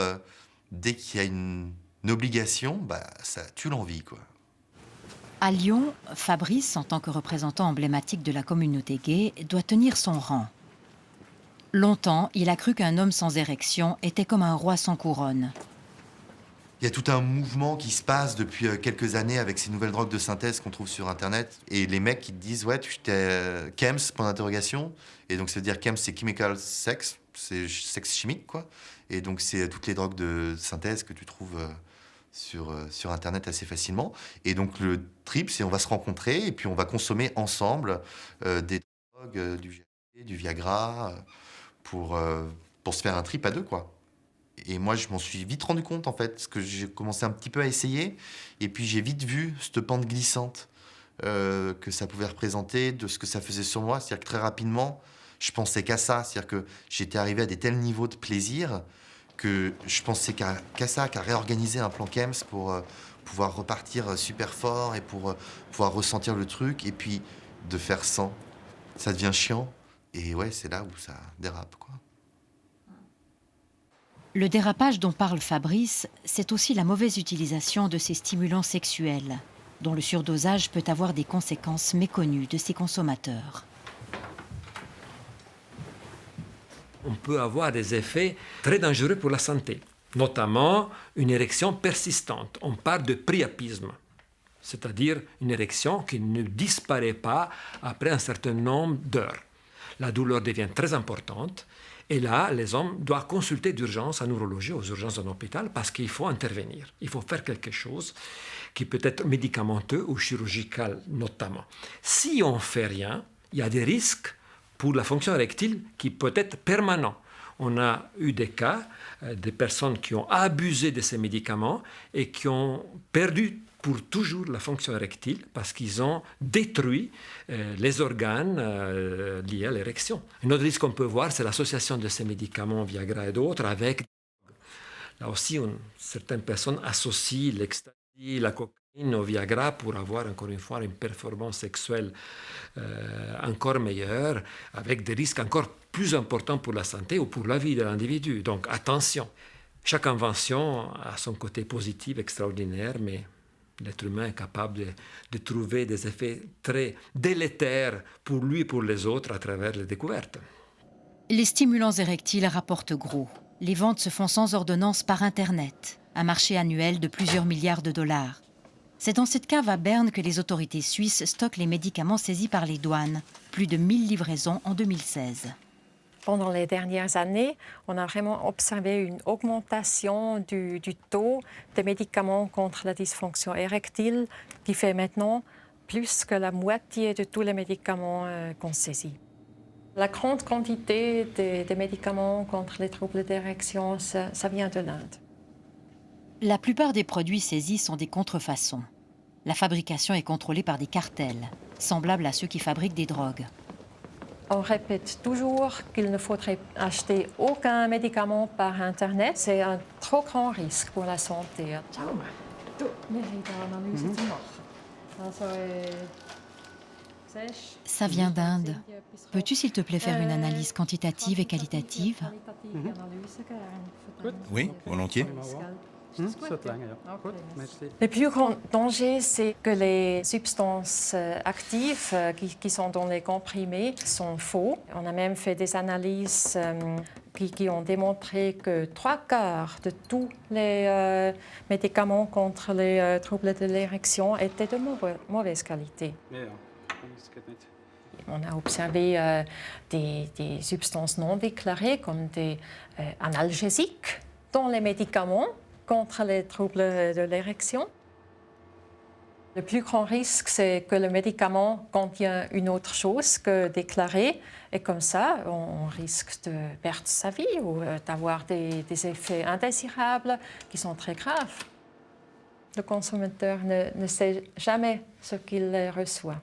dès qu'il y a une obligation, ça tue l'envie, quoi. À Lyon, Fabrice, en tant que représentant emblématique de la communauté gay, doit tenir son rang. Longtemps, il a cru qu'un homme sans érection était comme un roi sans couronne. Il y a tout un mouvement qui se passe depuis quelques années avec ces nouvelles drogues de synthèse qu'on trouve sur Internet. Et les mecs qui te disent « Ouais, tu t'es chems, point d'interrogation ». Et donc, ça veut dire chems, c'est chemical sex, c'est sexe chimique, quoi. Et donc, c'est toutes les drogues de synthèse que tu trouves sur Internet assez facilement. Et donc, le trip, c'est on va se rencontrer et puis on va consommer ensemble des drogues, du Viagra, pour se faire un trip à deux, quoi. Et moi, je m'en suis vite rendu compte, en fait, parce que j'ai commencé un petit peu à essayer. Et puis, j'ai vite vu cette pente glissante que ça pouvait représenter, de ce que ça faisait sur moi. C'est-à-dire que très rapidement, je pensais qu'à ça. C'est-à-dire que j'étais arrivé à des tels niveaux de plaisir que je pensais qu'à ça, qu'à réorganiser un plan Kems pour pouvoir repartir super fort et pour pouvoir ressentir le truc. Et puis, de faire sans, ça devient chiant. Et ouais, c'est là où ça dérape, quoi. Le dérapage dont parle Fabrice, c'est aussi la mauvaise utilisation de ces stimulants sexuels, dont le surdosage peut avoir des conséquences méconnues de ses consommateurs. On peut avoir des effets très dangereux pour la santé. notamment une érection persistante. On parle de priapisme, c'est-à-dire une érection qui ne disparaît pas après un certain nombre d'heures. La douleur devient très importante et là, les hommes doivent consulter d'urgence en neurologie, aux urgences d'un hôpital, parce qu'il faut intervenir. Il faut faire quelque chose qui peut être médicamenteux ou chirurgical notamment. Si on ne fait rien, il y a des risques pour la fonction érectile qui peut être permanent. On a eu des cas de personnes qui ont abusé de ces médicaments et qui ont perdu pour toujours la fonction érectile parce qu'ils ont détruit les organes liés à l'érection. Un autre risque qu'on peut voir, c'est l'association de ces médicaments, Viagra et d'autres, avec... Là aussi, certaines personnes associent l'ecstasy, la cocaïne au Viagra pour avoir, encore une fois, une performance sexuelle encore meilleure, avec des risques encore plus importants pour la santé ou pour la vie de l'individu. Donc attention, chaque invention a son côté positif extraordinaire, mais l'être humain est capable de trouver des effets très délétères pour lui et pour les autres à travers les découvertes. Les stimulants érectiles rapportent gros. Les ventes se font sans ordonnance par Internet, un marché annuel de plusieurs milliards de dollars. C'est dans cette cave à Berne que les autorités suisses stockent les médicaments saisis par les douanes, plus de 1000 livraisons en 2016. Pendant les dernières années, on a vraiment observé une augmentation du taux des médicaments contre la dysfonction érectile qui fait maintenant plus que la moitié de tous les médicaments qu'on saisit. La grande quantité des médicaments contre les troubles d'érection, ça vient de l'Inde. La plupart des produits saisis sont des contrefaçons. La fabrication est contrôlée par des cartels, semblables à ceux qui fabriquent des drogues. On répète toujours qu'il ne faudrait acheter aucun médicament par Internet. C'est un trop grand risque pour la santé. Ça vient d'Inde. Peux-tu, s'il te plaît, faire une analyse quantitative et qualitative? Oui, volontiers. Le plus grand danger, c'est que les substances actives qui sont dans les comprimés sont faux. On a même fait des analyses qui ont démontré que 3/4 de tous les médicaments contre les troubles de l'érection étaient de mauvaise qualité. On a observé des substances non déclarées comme des analgésiques dans les médicaments contre les troubles de l'érection. Le plus grand risque, c'est que le médicament contient une autre chose que déclaré, et comme ça, on risque de perdre sa vie ou d'avoir des effets indésirables qui sont très graves. Le consommateur ne sait jamais ce qu'il reçoit.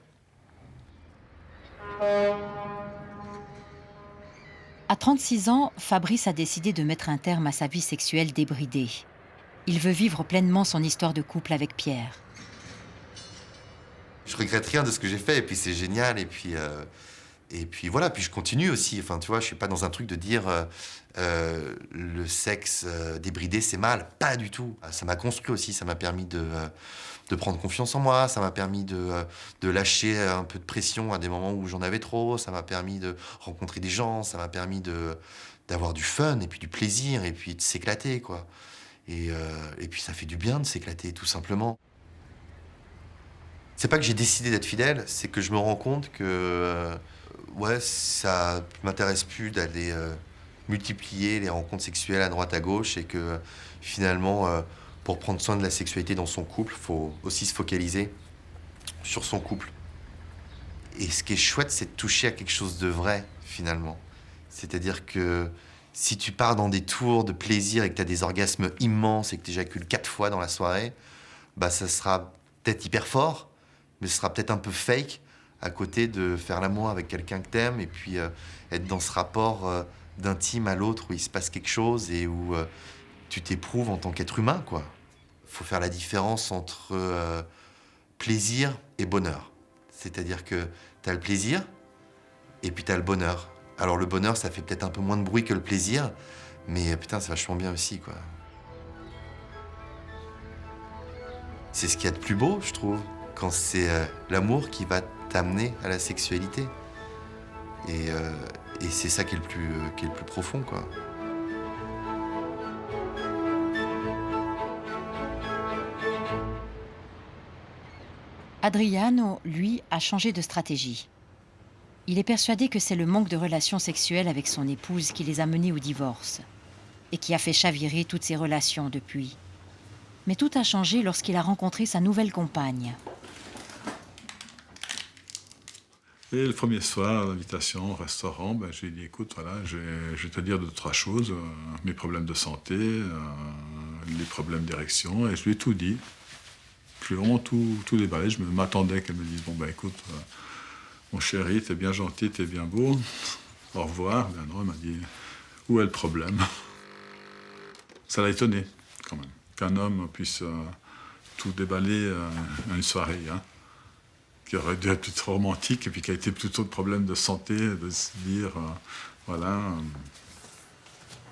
À 36 ans, Fabrice a décidé de mettre un terme à sa vie sexuelle débridée. Il veut vivre pleinement son histoire de couple avec Pierre. Je regrette rien de ce que j'ai fait, et puis c'est génial, et puis voilà, puis je continue aussi. Enfin, tu vois, je suis pas dans un truc de dire le sexe débridé c'est mal, pas du tout. Ça m'a construit aussi, ça m'a permis de prendre confiance en moi, ça m'a permis de lâcher un peu de pression à des moments où j'en avais trop, ça m'a permis de rencontrer des gens, ça m'a permis d'avoir du fun et puis du plaisir et puis de s'éclater, quoi. Et puis ça fait du bien de s'éclater, tout simplement. C'est pas que j'ai décidé d'être fidèle, c'est que je me rends compte que ouais, ça m'intéresse plus d'aller multiplier les rencontres sexuelles à droite à gauche, et que finalement, pour prendre soin de la sexualité dans son couple, il faut aussi se focaliser sur son couple. Et ce qui est chouette, c'est de toucher à quelque chose de vrai, finalement. C'est-à-dire que si tu pars dans des tours de plaisir et que tu as des orgasmes immenses et que tu éjacules 4 fois dans la soirée, bah ça sera peut-être hyper fort, mais ce sera peut-être un peu fake à côté de faire l'amour avec quelqu'un que t'aimes et puis être dans ce rapport d'intime à l'autre où il se passe quelque chose et où tu t'éprouves en tant qu'être humain, quoi. Faut faire la différence entre plaisir et bonheur. C'est-à-dire que t'as le plaisir et puis t'as le bonheur. Alors le bonheur, ça fait peut-être un peu moins de bruit que le plaisir, mais putain, c'est vachement bien aussi, quoi. C'est ce qu'il y a de plus beau, je trouve, quand c'est l'amour qui va t'amener à la sexualité. Et c'est ça qui est le plus profond, quoi. Adriano, lui, a changé de stratégie. Il est persuadé que c'est le manque de relations sexuelles avec son épouse qui les a menés au divorce et qui a fait chavirer toutes ses relations depuis. Mais tout a changé lorsqu'il a rencontré sa nouvelle compagne. Et le premier soir, l'invitation au restaurant, ben, j'ai dit, écoute, voilà, je vais te dire 2-3 choses, mes problèmes de santé, les problèmes d'érection, et je lui ai tout dit. Je lui ai vraiment tout déballé. Je m'attendais qu'elle me dise, bon, ben écoute, mon chéri, t'es bien gentil, t'es bien beau, au revoir. Ben non, elle m'a dit, où est le problème? Ça l'a étonné, quand même, qu'un homme puisse tout déballer à une soirée, hein, qui aurait dû être plutôt romantique, et puis qui a été plutôt de problème de santé, de se dire, voilà.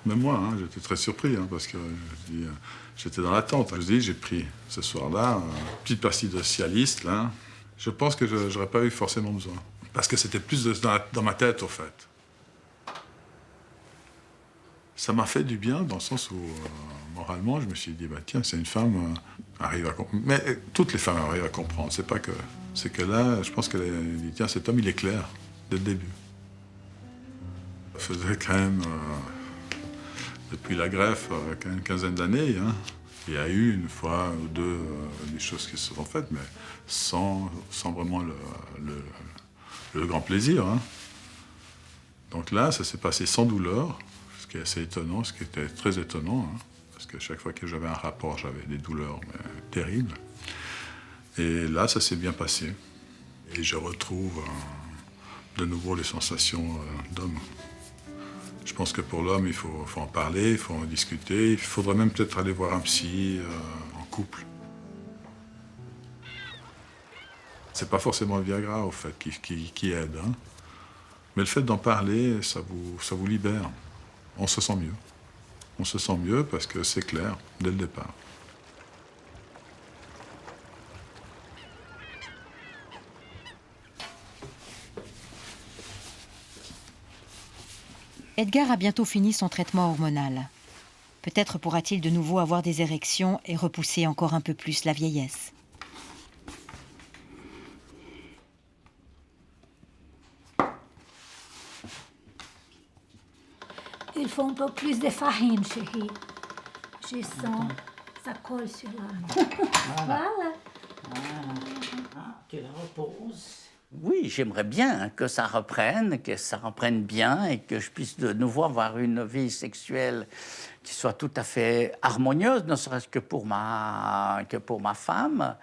Même moi, hein, j'étais très surpris, hein, parce que j'étais dans l'attente. Je dis, j'ai pris ce soir-là une petite pastille de Cialis, là. Je pense que je n'aurais pas eu forcément besoin, parce que c'était plus dans ma tête, au fait. Ça m'a fait du bien, dans le sens où, moralement, je me suis dit, bah, tiens, c'est une femme, arrive à comprendre. Mais toutes les femmes arrivent à comprendre, c'est pas que... C'est que là, je pense qu'elle a dit, tiens, cet homme, il est clair, dès le début. Ça faisait quand même, depuis la greffe, quand même une quinzaine d'années, hein. Il y a eu une fois ou deux des choses qui se sont faites, mais sans vraiment le grand plaisir, hein. Donc là, ça s'est passé sans douleur, ce qui est assez étonnant, ce qui était très étonnant, hein, parce que chaque fois que j'avais un rapport, j'avais des douleurs terribles. Et là, ça s'est bien passé. Et je retrouve de nouveau les sensations d'homme. Je pense que pour l'homme, il faut en parler, il faut en discuter. Il faudrait même peut-être aller voir un psy en couple. C'est pas forcément le Viagra, au fait, qui aide, hein. Mais le fait d'en parler, ça vous libère. On se sent mieux. On se sent mieux parce que c'est clair, dès le départ. Edgar a bientôt fini son traitement hormonal. Peut-être pourra-t-il de nouveau avoir des érections et repousser encore un peu plus la vieillesse. Il faut un peu plus de farine, chérie. Je sens, ça colle sur la main. Voilà. Tu la reposes. Oui, j'aimerais bien que ça reprenne bien et que je puisse de nouveau avoir une vie sexuelle qui soit tout à fait harmonieuse, ne serait-ce que pour ma femme.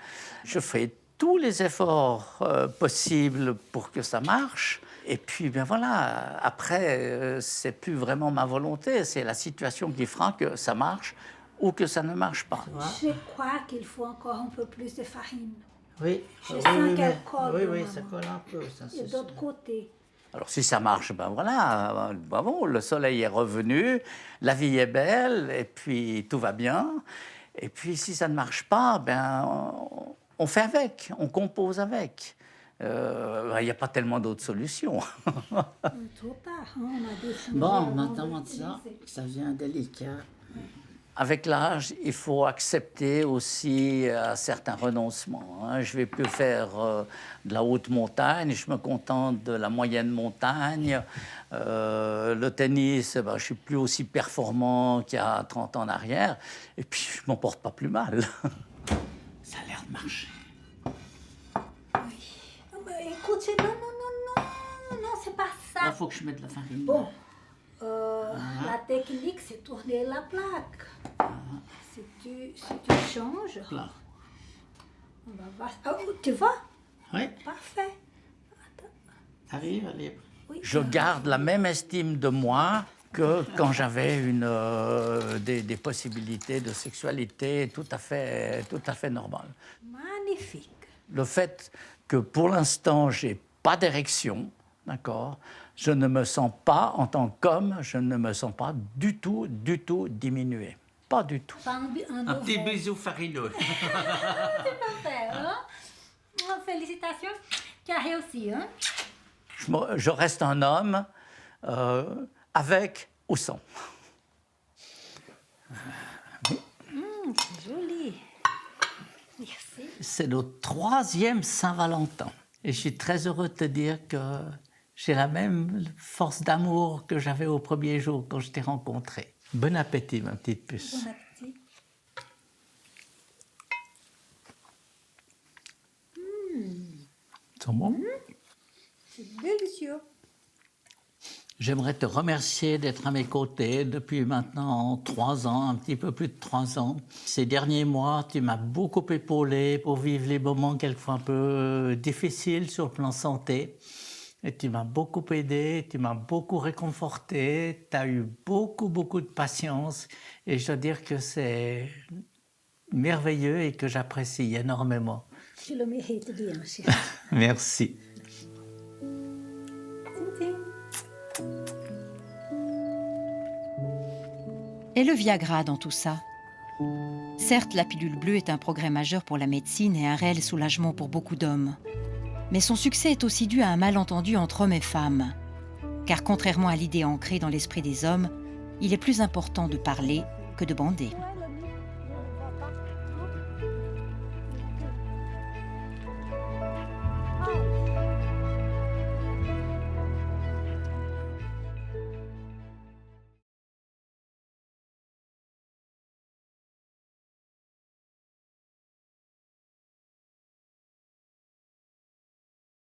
Je fais tous les efforts possibles pour que ça marche. Et puis, ben voilà, après, c'est plus vraiment ma volonté, c'est la situation qui fera que ça marche ou que ça ne marche pas. Je crois qu'il faut encore un peu plus de farine. Oui, je sens qu'elle colle. Oui, ça colle un peu. Ça, et d'autre côté. Alors, si ça marche, ben voilà, bravo, le soleil est revenu, la vie est belle, et puis tout va bien. Et puis, si ça ne marche pas, ben, on fait avec, on compose avec. Il n'y a pas tellement d'autres solutions. Trop tard, on a décidé. Bon, maintenant, ça devient délicat. Avec l'âge, il faut accepter aussi certains renoncements, hein. Je ne vais plus faire de la haute montagne, je me contente de la moyenne montagne. Le tennis, ben, je ne suis plus aussi performant qu'il y a 30 ans en arrière. Et puis, je ne m'en porte pas plus mal. Ça a l'air de marcher. Oui. Écoute, non, c'est pas ça. Il faut que je mette de la farine. Bon. La technique, c'est tourner la plaque. Si tu changes, là. On va voir. Oh, tu vois? Oui. Parfait. Arrive, allez. Oui. Je garde la même estime de moi que quand j'avais des possibilités de sexualité tout à fait normales. Magnifique. Le fait que pour l'instant, j'ai pas d'érection, d'accord? Je ne me sens pas, en tant qu'homme, je ne me sens pas du tout diminué. Pas du tout. Un petit bisou farineux. C'est parfait, hein? Félicitations, tu as réussi, hein? Je reste un homme avec ou sans. C'est joli. Merci. C'est notre 3e Saint-Valentin. Et je suis très heureux de te dire que j'ai la même force d'amour que j'avais au premier jour quand je t'ai rencontré. Bon appétit, ma petite puce. Bon appétit. C'est bon? C'est délicieux. J'aimerais te remercier d'être à mes côtés depuis maintenant 3 ans, un petit peu plus de 3 ans. Ces derniers mois, tu m'as beaucoup épaulé pour vivre les moments quelquefois un peu difficiles sur le plan santé. Et tu m'as beaucoup aidé, tu m'as beaucoup réconforté, tu as eu beaucoup de patience. Et je dois dire que c'est merveilleux et que j'apprécie énormément. Tu le mérites bien, chérie. Merci. Et le Viagra dans tout ça? Certes, la pilule bleue est un progrès majeur pour la médecine et un réel soulagement pour beaucoup d'hommes. Mais son succès est aussi dû à un malentendu entre hommes et femmes. Car contrairement à l'idée ancrée dans l'esprit des hommes, il est plus important de parler que de bander.